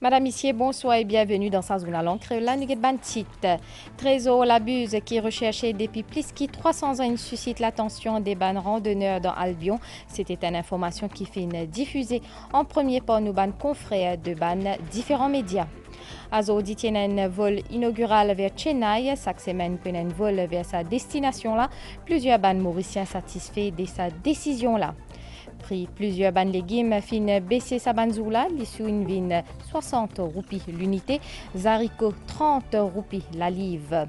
Madame, Messieurs, bonsoir et bienvenue dans sa zone à l'encre. La nuit bantit. Trésor l'abuse qui est recherché depuis plus de 300 ans. Il suscite l'attention des ban randonneurs dans Albion. C'était une information qui fait diffusée en premier par nos ban confrères de ban différents médias. Azo dit un vol inaugural vers Chennai. Chaque semaine, il un vol vers sa destination là. Plusieurs ban mauriciens satisfaits de sa décision là. Prix plusieurs ban légumes fin baisser sa banzoula, l'issue une vine 60 roupies l'unité, Zarico 30 roupies la livre.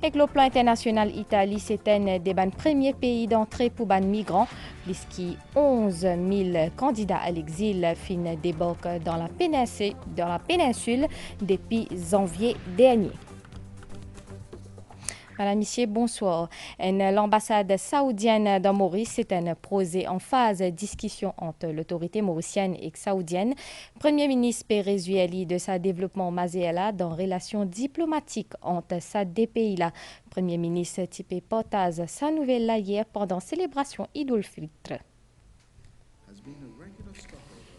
Et le plan international Italie, c'est un des ban premiers pays d'entrée pour ban migrants, puisqu'il 11 000 candidats à l'exil fin débarquent dans la péninsule depuis janvier dernier. Madame, Messieurs, bonsoir. L'ambassade saoudienne dans Maurice s'est posée en phase de discussion entre l'autorité mauricienne et saoudienne. Premier ministre Pérézueli de sa développement Mazéela dans relations diplomatiques entre ces deux pays-là. Premier ministre Tipé Portaz sa nouvelle là hier pendant célébration Idul-Fitr.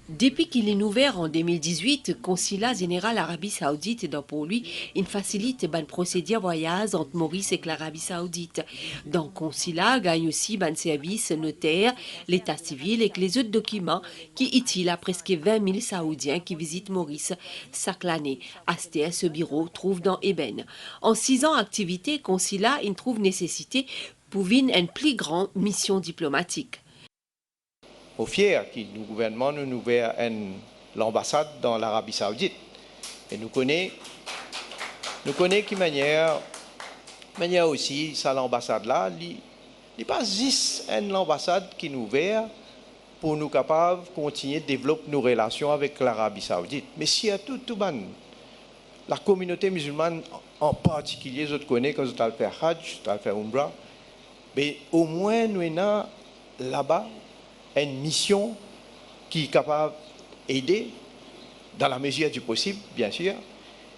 Depuis qu'il est ouvert en 2018, le consulat général Arabie Saoudite dans pour lui, il facilite ban procédure voyage entre Maurice et l'Arabie Saoudite. Dans le consulat, gagne aussi ban service notaire, l'état civil et les autres documents qui utilisent à presque 20 000 Saoudiens qui visitent Maurice chaque année. Astéa, ce bureau trouve dans Eben. En 6 ans d'activité, consulat, il trouve nécessité pour vivre une plus grande mission diplomatique. Au fier que le gouvernement nous ouvert l'ambassade dans l'Arabie Saoudite. Et nous connaissons qui manière aussi, ça l'ambassade là, il n'est pas juste une ambassade qui nous ouvert pour nous capables de continuer de développer nos relations avec l'Arabie Saoudite. Mais surtout, la communauté musulmane en particulier, je connais quand je vais faire Hajj, je vais faire Umrah, mais au moins nous avons là-bas une mission qui est capable d'aider dans la mesure du possible, bien sûr,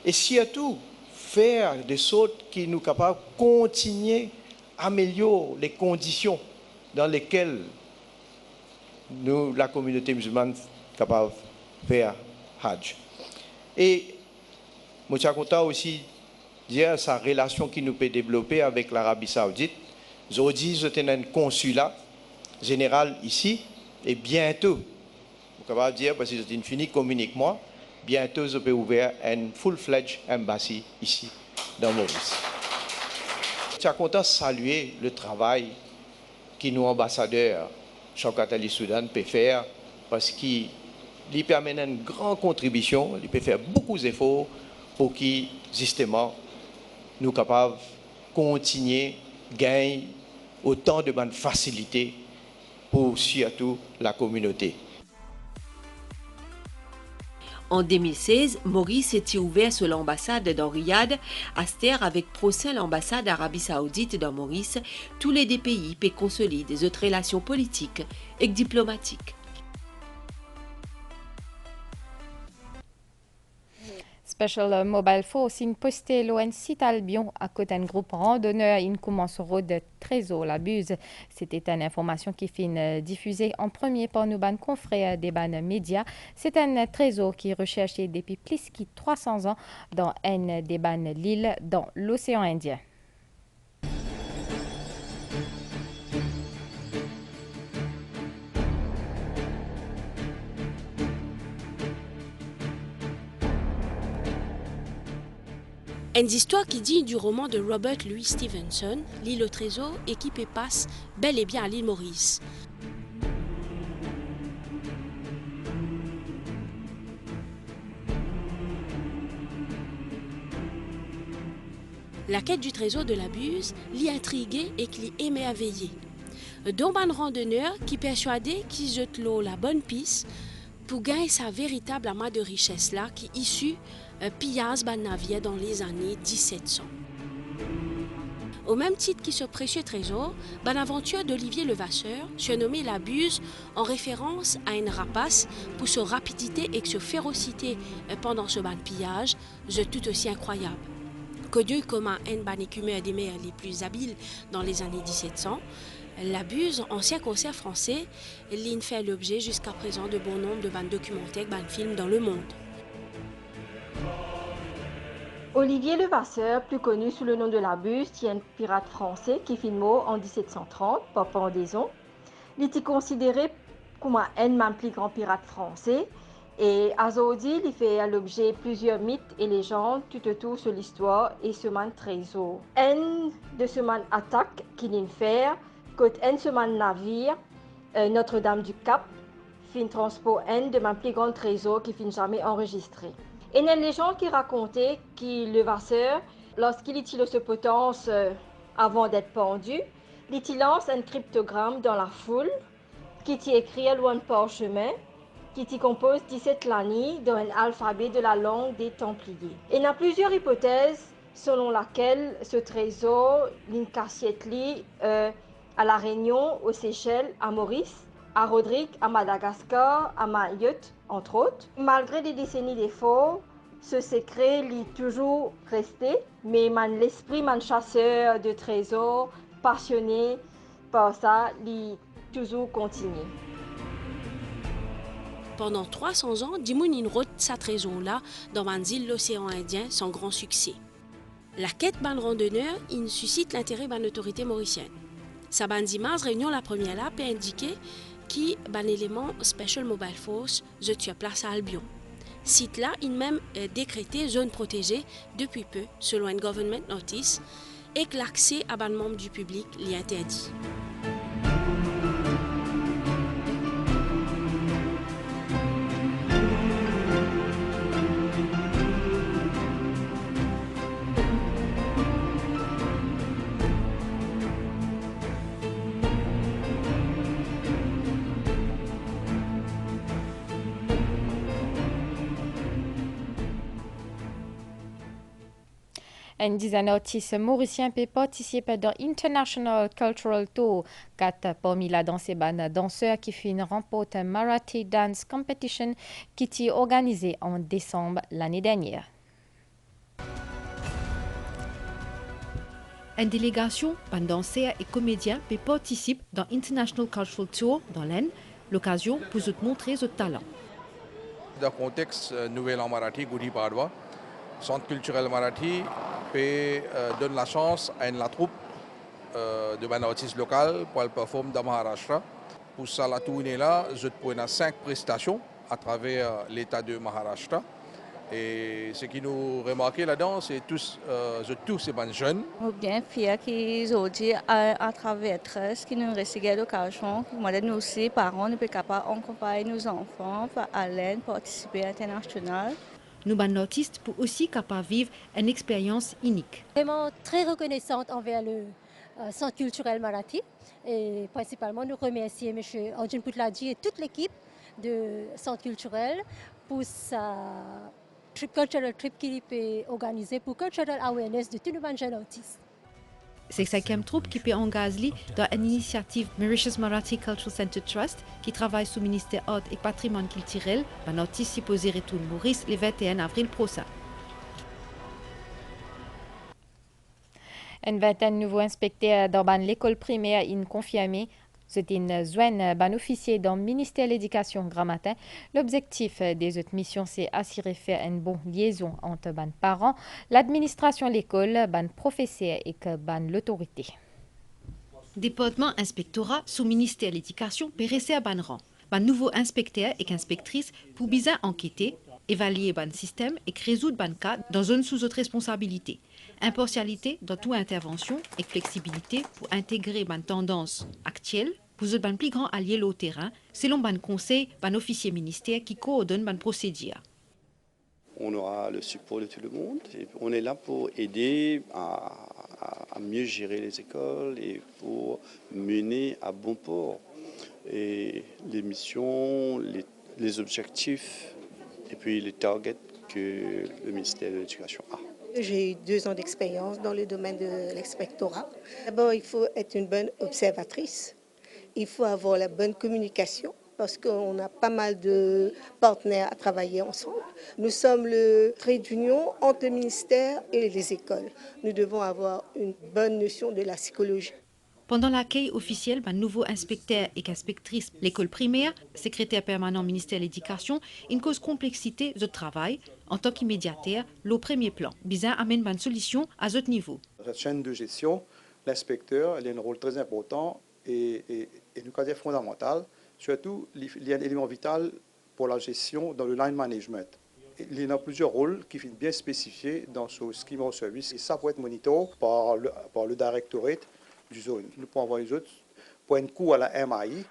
et surtout faire des choses qui nous capables de continuer à améliorer les conditions dans lesquelles nous, la communauté musulmane, est capable de faire Hajj. Et je suis content aussi de dire sa relation qui nous peut développer avec l'Arabie Saoudite. Aujourd'hui, je suis un consulat général ici, et bientôt, je peux dire, parce que c'est fini, communique-moi, bientôt je peux ouvrir une full-fledged embassy ici, dans Maurice. Je suis content de saluer le travail que nos ambassadeurs, Shaukat Ali Soudan, peuvent faire, parce qu'il permet une grande contribution, il peut faire beaucoup d'efforts pour que, justement, nous soyons capables de continuer à gagner autant de bonnes facilités pour surtout la communauté. En 2016, Maurice était ouvert sur l'ambassade dans Riyad, Aster avec procès l'ambassade d'Arabie Saoudite dans Maurice, tous les deux pays peuvent consolider des autres relations politiques et diplomatiques. Special Mobile Force in posté l'ON site Albion à côté d'un groupe randonneur in commence de Trésor l'abuse. C'était une information qui fait diffusée en premier par nos ban confrères des ban médias. C'est un trésor qui est recherché depuis plus de 300 ans dans un des ban l'île dans l'océan Indien. Une histoire qui dit du roman de Robert Louis Stevenson, L'île au trésor, et qui passe bel et bien à l'île Maurice. La quête du trésor de la Buse l'y intrigué et qui l'y émerveillé. Donc un randonneur qui persuadé qu'il jette l'eau la bonne piste pour gagner sa véritable amas de richesse là qui issue pillage ban navire dans les années 1700. Au même titre que ce précieux trésor, ban aventure d'Olivier Levasseur, surnommé la Buse en référence à une rapace pour sa rapidité et sa férocité pendant ce ban pillage, tout aussi incroyable. Connu comme un ban écumeur des mers les plus habiles dans les années 1700, la Buse, ancien concert français, l'in fait l'objet jusqu'à présent de bon nombre de bandes documentaires, bandes films dans le monde. Olivier Levasseur, plus connu sous le nom de la Buse, est un pirate français qui fit mort en 1730 par pendaison. Il était considéré comme un plus grand pirate français et aujourd'hui il fait l'objet de plusieurs mythes et légendes tout autour sur l'histoire et ce man trésor. Un de ce man attaque qu'il fait quand un ce man navire Notre-Dame du Cap fin transport un de mes plus grands trésors qui fin jamais enregistré. Et il y a une légende qui racontait que Levasseur, lorsqu'il utilise ce potence avant d'être pendu, il lance un cryptogramme dans la foule qui est écrit à loin de parchemin, qui compose 17 lignes dans un alphabet de la langue des Templiers. Et il y a plusieurs hypothèses selon lesquelles ce trésor, l'incassiette à La Réunion, aux Seychelles, à Maurice, à Rodrigue, à Madagascar, à Mayotte, entre autres. Malgré des décennies d'efforts, ce secret est toujours resté, mais l'esprit man chasseur de trésors, passionné par ça, il toujours continué. Pendant 300 ans, Dimoun route sa trésor-là dans les îles de l'océan Indien sans grand succès. La quête ban randonneur, il suscite l'intérêt de l'autorité mauricienne. Sa bande images réunion la première là peut indiquer qui ban élément Special Mobile Force je tue place à Albion. Site là, il même décrété zone protégée depuis peu selon une government notice et que l'accès à ban membre du public l'y interdit. Une dizaine d'artistes mauriciens peuvent participer dans International Cultural Tour. 4 parmi la danse et danseurs qui font remporte un Marathi Dance Competition qui est organisé en décembre l'année dernière. Une délégation, ban danseurs et comédiens peut participer dans International Cultural Tour dans l'Aisne, l'occasion pour vous montrer votre talent. Dans le contexte Nouvel An Marathi, Gudi Padwa, Centre culturel Marathi donne la chance à la troupe de artistes locaux pour performer dans Maharashtra. Pour ça, la tournée là, je prends 5 prestations à travers l'État de Maharashtra. Et ce qui nous remarque là-dedans, c'est tous ces jeunes. On est bien fiers qu'aujourd'hui, à travers ce qui nous reste l'occasion, nous aussi, parents, nous sommes capables d'accompagner nos enfants pour aller participer à l'international. Nous, ban artistes, pour aussi capables de vivre une expérience unique. Vraiment très reconnaissante envers le Centre culturel Marathi et principalement nous remercier M. Arjun Putladji et toute l'équipe de Centre culturel pour sa cultural trip qu'il peut organiser pour cultural awareness de tous les jeunes artistes. C'est la 5e troupe qui peut engager dans une initiative Mauritius Marathi Cultural Center Trust qui travaille sous le ministère Art et Patrimoine culturel. Un artiste supposé retourner Maurice le 21 avril prochain. Une vingtaine de nouveaux inspecteurs dans l'école primaire ont confirmé. C'est une zone ban officier dans le ministère de l'Éducation grand matin. L'objectif des autres missions, c'est assurer faire une bonne liaison entre ban parents, l'administration de l'école, ban professeurs et ban l'autorité. Département inspectorat sous ministère de l'Éducation peut rester à ban rang. Ban nouveaux inspecteurs et inspectrices pour bien enquêter, évaluer ban système et résoudre ban cas dans zone sous autre responsabilité. Impartialité dans toute intervention et flexibilité pour intégrer ban tendance actuelle pour être ban plus grand allié au terrain selon ban conseil ban officier ministère qui coordonne ban procédure. On aura le support de tout le monde et on est là pour aider à mieux gérer les écoles et pour mener à bon port et les missions, les objectifs et puis les targets que le ministère de l'Éducation a. J'ai eu 2 ans d'expérience dans le domaine de l'inspectorat. D'abord, il faut être une bonne observatrice. Il faut avoir la bonne communication parce qu'on a pas mal de partenaires à travailler ensemble. Nous sommes le trait d'union entre le ministère et les écoles. Nous devons avoir une bonne notion de la psychologie. Pendant l'accueil officiel, un nouveau inspecteur et inspectrice l'école primaire, secrétaire permanent ministère de l'Éducation, une cause complexité de travail En tant qu'immédiataire, le premier plan, bizarre amène une solution à ce niveau. Cette chaîne de gestion, l'inspecteur a un rôle très important et nous cadre fondamental. Surtout, il y a un élément vital pour la gestion dans le line management. Il y a plusieurs rôles qui sont bien spécifiés dans ce scheme of service et ça peut être monitoré par le directorate du zone. Nous pouvons avoir les autres pour un coup à la MAI.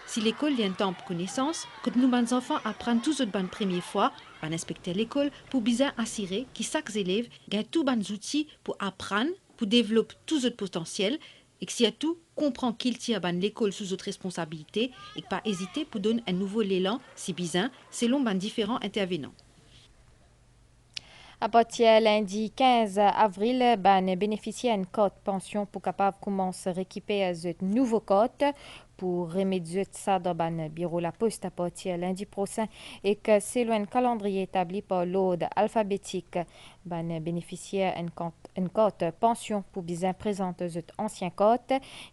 Si l'école y a un temps pour connaissance, quand nous, les enfants, apprennent tous les bonnes première fois, on inspecter l'école pour bien assurer que chaque élève a tous les bons outils pour apprendre, pour développer tout le potentiel et que surtout comprend qu'il tient l'école sous notre responsabilité et que pas hésiter pour donner un nouveau élan si besoin selon les différents intervenants. À partir lundi 15 avril, ben bénéficier d'une carte pension pour capable commencer à récupérer ce nouveau code pour remédier ça dans le bureau la poste à partir lundi prochain et que c'est un calendrier établi par l'ordre alphabétique. Ben bénéficier une carte pension pour bien présenter cet ancien code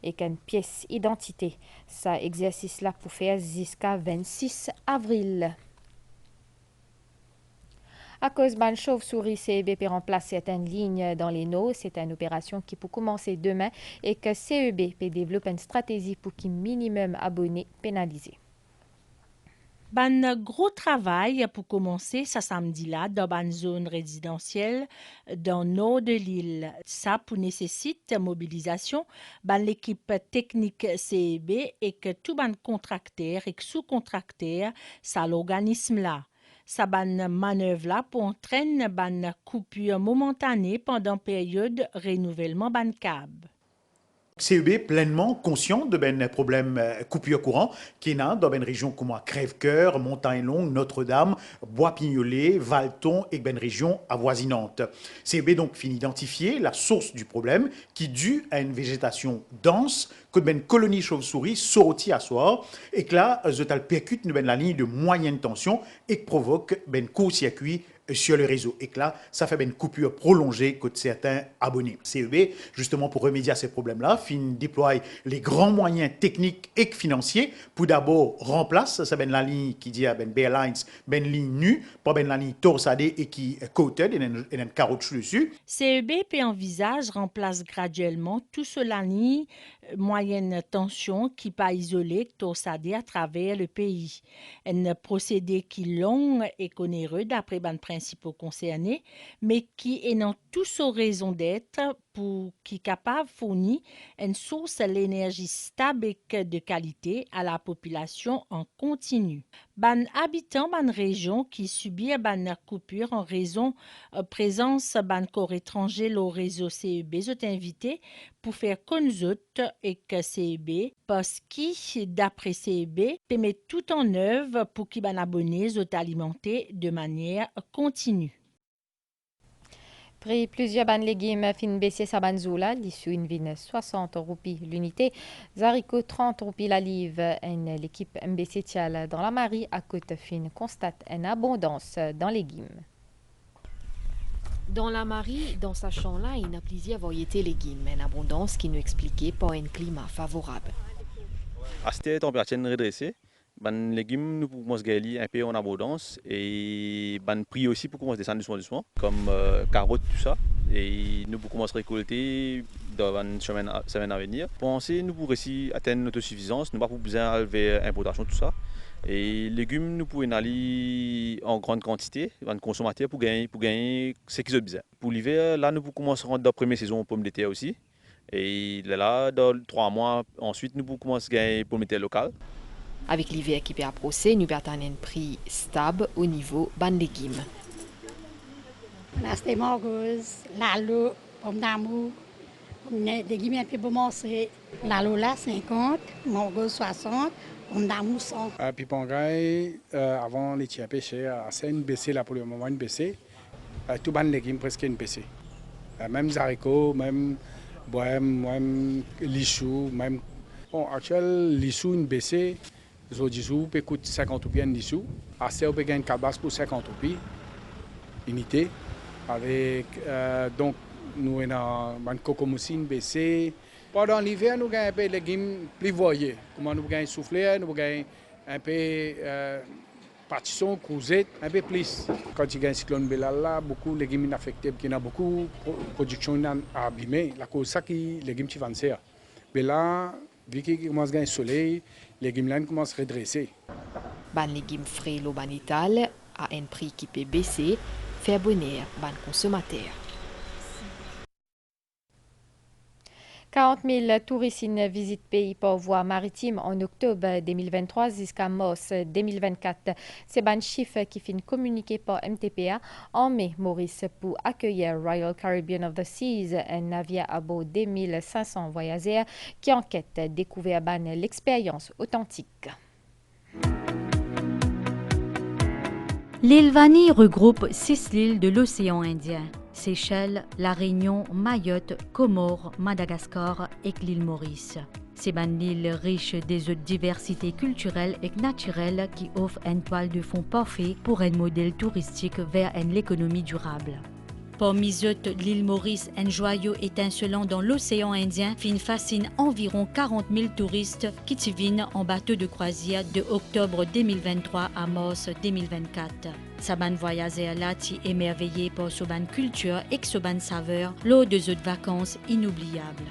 et qu'une pièce identité. Ça exercice là pour faire jusqu'à 26 avril. À cause d'une chauve-souris, CEB peut remplacer certaines lignes dans les NO. C'est une opération qui peut commencer demain et que CEB peut développer une stratégie pour qu'il minimum abonnés pénalisés. Un gros travail pour commencer ce samedi-là dans une zone résidentielle dans le nord de l'île. Ça pour nécessite mobilisation de l'équipe technique CEB et que tout les contracteurs et sous-contracteurs, ça l'organisme-là. Sa manœuvre-là pour entraîner une coupure momentanée pendant la période renouvellement ban cab. CEB pleinement conscient de ben problème coupure courant qui est dans ben région comme Crèvecoeur, Montagne Longue, Notre-Dame, Bois-Pignolet, Valton et ben région avoisinante. CEB donc finit d'identifier la source du problème qui est due à une végétation dense que ben colonie chauve-souris sorti à soir et que là je percute ben la ligne de moyenne tension et que provoque ben court-circuit sur le réseau. Et que là, ça fait une coupure prolongée que certains abonnés. CEB, justement pour remédier à ces problèmes-là, déploie les grands moyens techniques et financiers pour d'abord remplacer ça la ligne qui dit à Airlines, ligne nue, pas la ligne torsadée et qui coated et un caroutchouc dessus. CEB envisage remplace graduellement tout cela ligne moyenne tension qui pas isolé torsadé à travers le pays. Un procédé qui long et onéreux d'après les principaux concernés, mais qui est dans toute sa raison d'être pour qui capable de fournir une source de l'énergie stable et de qualité à la population en continu. Les habitants de la région qui subissent une coupure en raison de présence d'un corps étranger au réseau CEB sont invités pour faire connaître et que CEB parce que d'après CEB permet tout en œuvre pour qu'ils les abonnés soient alimentés de manière continue. Prix plusieurs ban légumes fin baissé sa banzoula, l'issue une vine 60 roupies l'unité, haricots 30 roupies la livre. L'équipe MBC Tial dans la Marie à côte fine constate une abondance dans les légumes. Dans la Marie, dans sa champ-là, il y a plusieurs variétés de légumes, une abondance qui nous expliquait par un climat favorable. À cette température redressée, les légumes nous pouvons gagner un peu en abondance et les prix aussi pour commencer à descendre doucement, comme carottes, tout ça. Et nous pouvons commencer à récolter dans une semaine à venir. Penser nous pourrons aussi atteindre notre suffisance, nous n'avons pas besoin d'élever l'importation, tout ça. Et les légumes, nous pouvons aller en grande quantité, en consommateur pour gagner ce qu'ils ont besoin. Pour l'hiver, là, nous pouvons commencer à rentrer dans la première saison pommes de terre aussi. Et là, dans 3 mois, ensuite, nous pouvons commencer à gagner pommes de terre locales. Avec l'hiver qui peut approcher, nous perdons un prix stable au niveau des légumes. On a des margouses, l'alo, pommes d'amour, des légumes un peu bon manger. L'alo là, 50, margouses 60. On a mousson. Puis Pangay, avant les tiens pêchés, c'est une baissée là pour le moment, une baissée. Tout les légumes presque une baissée. Même haricots, même bohème, même lichou, même. Bon, actuellement, lichou une baissée. Les autres peut coûter 50 roupies une lichou. Assez on peut gagner une calebasse pour 50 roupies unité. Avec donc nous avons une cocomoussine baissée. Pendant l'hiver, nous gagnons un peu de légumes plus voyés. Comment nous gagnons soufflé, nous gagnons un peu partition courgette un peu plus. Quand il y a un cyclone Belal là, beaucoup de légumes affectés, qui a beaucoup de production abîmée. La cause ça qui les légumes qui vendent ça. Mais là, vu qu'il commence à gagner soleil, les légumes là commencent à redresser. Ban légumes frais l'Obanital à un prix qui peut baisser, faire bonheur ban consommateurs. 40 000 touristes visitent pays par voie maritime en octobre 2023 jusqu'à mars 2024. C'est un chiffre qui finit communiqué par MTPA en mai, Maurice, pour accueillir Royal Caribbean of the Seas, un navire à bord de 1500 voyageurs qui enquête découvert l'expérience authentique. L'île Vanille regroupe 6 îles de l'océan Indien. Seychelles, La Réunion, Mayotte, Comores, Madagascar et l'île Maurice. C'est une île riche des diversités culturelles et naturelles qui offre une toile de fond parfait pour un modèle touristique vers l'économie durable. Parmi eux, l'île Maurice, un joyau étincelant dans l'océan Indien, fascine environ 40 000 touristes qui viennent en bateau de croisière de octobre 2023 à mars 2024. Saban voyageurs là qui émerveillés par sa culture et sa saveur lors de autres vacances inoubliables.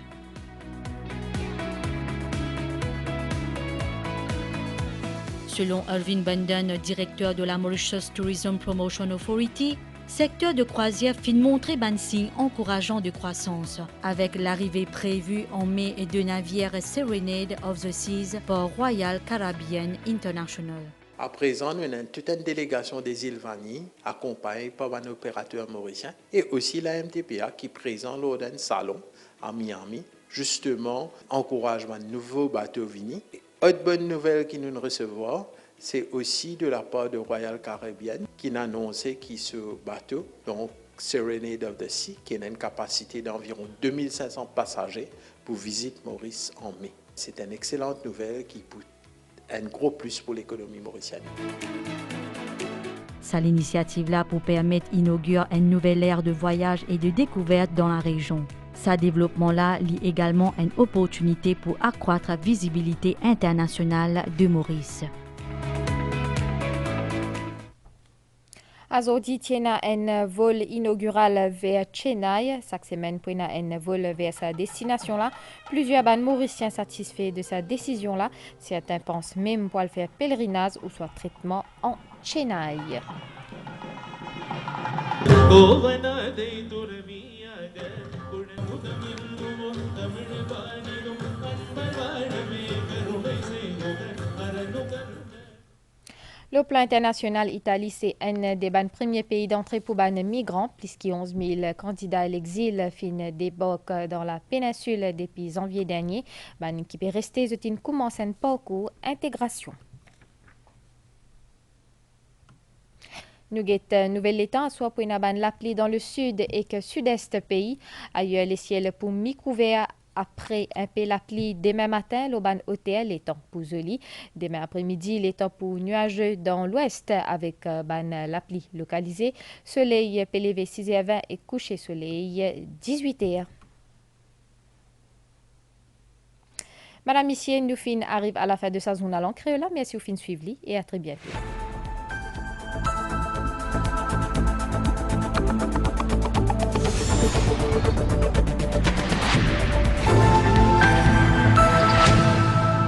Selon Irvin Bundon, directeur de la Mauritius Tourism Promotion Authority, secteur de croisière fin montrer un signe encourageant de croissance, avec l'arrivée prévue en mai de navires Serenade of the Seas par Royal Caribbean International. À présent, nous avons toute une délégation des îles Vanille, accompagnée par un opérateur mauricien, et aussi la MTPA qui est présent lors d'un salon à Miami, justement, encouragement de nouveaux bateaux Vini. Autre bonne nouvelle que nous recevons, c'est aussi de la part de Royal Caribbean qui a annoncé que ce bateau, donc Serenade of the Sea, qui a une capacité d'environ 2500 passagers pour visiter Maurice en mai. C'est une excellente nouvelle qui peut un gros plus pour l'économie mauricienne. C'est l'initiative-là pour permettre d'inaugurer une nouvelle ère de voyage et de découverte dans la région. Ce développement-là lie également une opportunité pour accroître la visibilité internationale de Maurice. Azodi tiena un vol inaugural vers Chennai. Chaque semaine, pour un vol vers sa destination-là. Plusieurs Mauriciens satisfaits de sa décision-là. Certains pensent même pour le faire pèlerinage ou soit traitement en Chennai. Le plan international, Italie, c'est un des premiers pays d'entrée pour les migrants. Plus de 11 000 candidats à l'exil débarquent dans la péninsule depuis janvier dernier. Qui peut rester, commence un parcours intégration. Nous avons nouvelle état, soit pour une l'appli dans le sud et que sud-est pays. Ailleurs, les ciels pour mi-couverts. Après un peu la pluie demain matin, l'Auban hôtel les temps pour joli. Demain après-midi, les temps pour nuageux dans l'ouest avec la pluie localisée. Soleil peut lever 6h20 et coucher soleil 18h. Madame, Monsieur, nous arrive à la fin de sa zone à l'encre. Merci au fin suivi et à très bientôt.